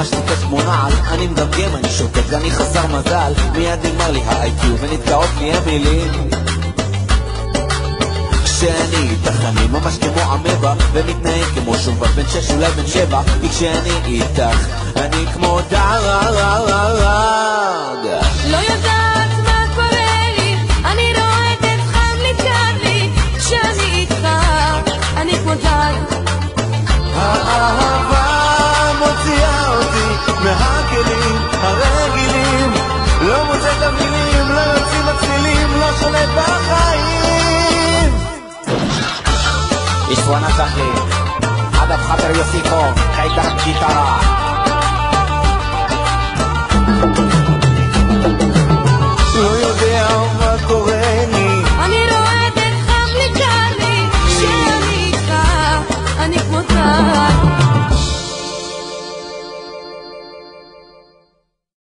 ממש טיפש כמו נעל, אני מגמגם, אני שותק, אני חסר מזל, מיד נגמר לי ה-IQ ונתקעות לי המילים. כשאני איתך אני ממש כמו עמבה, ומתנהג כמו שובל בן 6 אולי בן 7, כי כשאני איתך אני כמו דג. לא יודעת מה קורה לי, אני רועדת חם לי קר לי, כשאני איתך אני כמו דג. האהבה מוציאה אותי מהכלים הרגילים, לא מוצא את המילים, לא יוצאים הצלילים, לא שולט בחיים. יש וואנה זכי, עדב חבר יוסיקו, חיידר גיטרה.